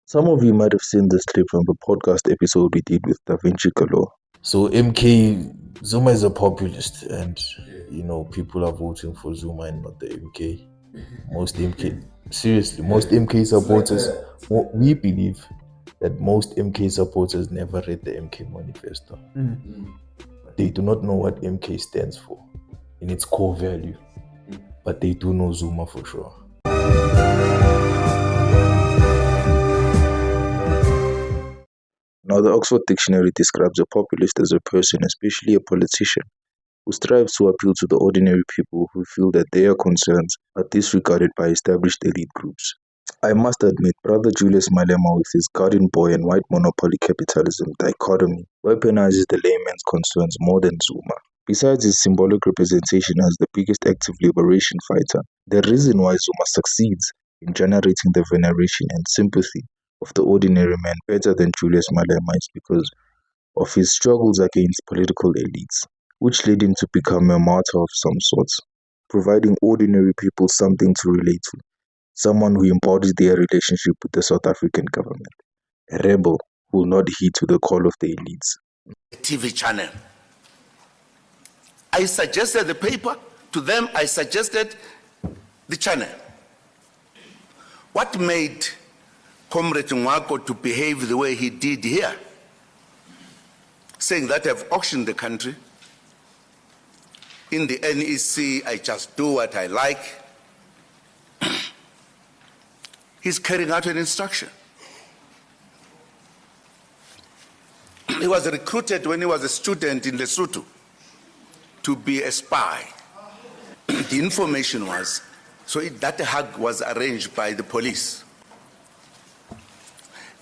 Some of you might have seen this clip from the podcast episode we did with Da Vinci Galore. So Zuma is a populist, and people are voting for Zuma and not the MK. Most MK supporters, we believe that most MK supporters never read the MK manifesto. They do not know what MK stands for in its core value, but they do know Zuma for sure. Now, the Oxford Dictionary describes a populist as a person, especially a politician, who strives to appeal to the ordinary people who feel that their concerns are disregarded by established elite groups. I must admit, Brother Julius Malema, with his garden boy and white monopoly capitalism dichotomy, weaponizes the layman's concerns more than Zuma. Besides his symbolic representation as the biggest active liberation fighter, the reason why Zuma succeeds in generating the veneration and sympathy of the ordinary man better than Julius Malema is because of his struggles against political elites, which led him to become a martyr of some sort, providing ordinary people something to relate to, someone who embodies their relationship with the South African government, a rebel who will not heed to the call of the elites. TV channel. I suggested the paper to them, I suggested the channel. What made Comrade Mwako to behave the way he did here, saying that I've auctioned the country, in the NEC I just do what I like? He's carrying out an instruction. He was recruited when he was a student in Lesotho to be a spy. The information was, that hug was arranged by the police.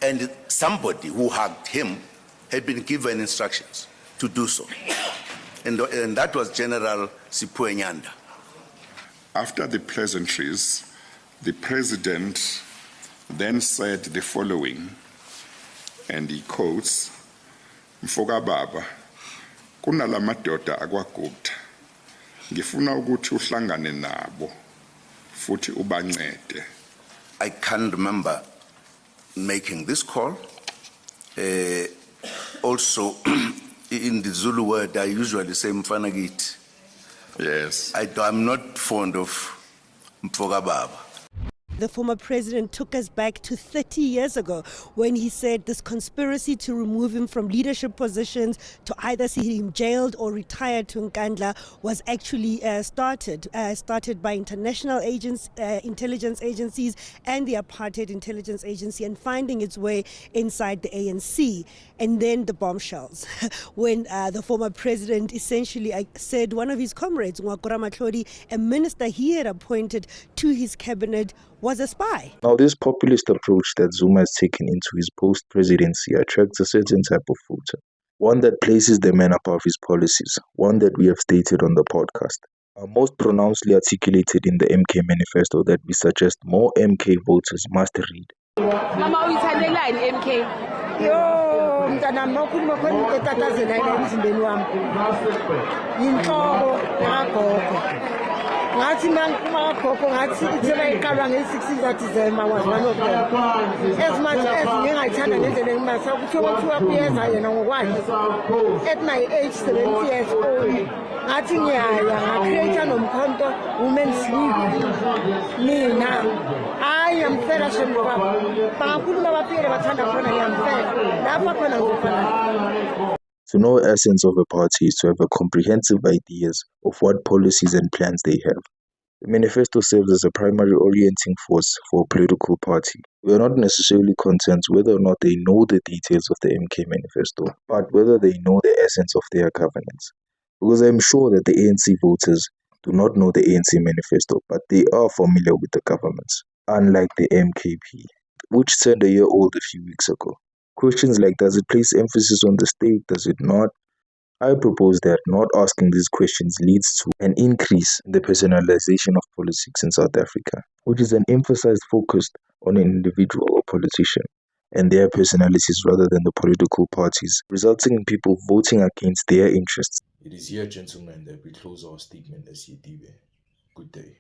And somebody who hugged him had been given instructions to do so. And that was General Sipho Nyanda. After the pleasantries, the president then said the following, and he quotes, "Mfoka baba, kunala madoda akwaGupta. Ngifuna ukuthi uhlangane nabo futhi ubancede." I can't remember making this call. Also, in the Zulu word, I usually say mfanagit. Yes. I'm not fond of Mfoka baba. The former president took us back to 30 years ago when he said this conspiracy to remove him from leadership positions, to either see him jailed or retired to Nkandla, was actually started by international intelligence agencies and the apartheid intelligence agency, and finding its way inside the ANC. And then the bombshells, when the former president essentially said one of his comrades, Ngwakura Matlodi, a minister he had appointed to his cabinet, was a spy. Now, this populist approach that Zuma has taken into his post-presidency attracts a certain type of voter, one that places the man above his policies, one that we have stated on the podcast, are most pronouncedly articulated in the MK manifesto that we suggest more MK voters must read. Mama uyithandelani MK? Yo, mntanami ukhuluma khona into etatazela emzimbeni wami. Yinhloko yagogo. Ngathi mangikhokho ngathi ithela iqalwa nge-16 zathi zema was one of them. As much as ngingayithanda ngendlela engimasa kuthiwa kuyeza yena ngokwakhe. At my age 70 years old, ngathi ngiyaya ngacreate noMkhonto Women's League. Mina ngiyamfela shembe baba. Bangakhuluma bafike bathanda khona ngiyamfela. Lapha khona ngifana. To know the essence of a party is to have a comprehensive ideas of what policies and plans they have. The manifesto serves as a primary orienting force for a political party. We are not necessarily concerned whether or not they know the details of the MK manifesto, but whether they know the essence of their governance. Because I am sure that the ANC voters do not know the ANC manifesto, but they are familiar with the governments, unlike the MKP, which turned a year old a few weeks ago. Questions like, does it place emphasis on the state, does it not? I propose that not asking these questions leads to an increase in the personalization of politics in South Africa, which is an emphasized focus on an individual or politician and their personalities rather than the political parties, resulting in people voting against their interests. It is here, gentlemen, that we close our statement as Yedibe. Good day.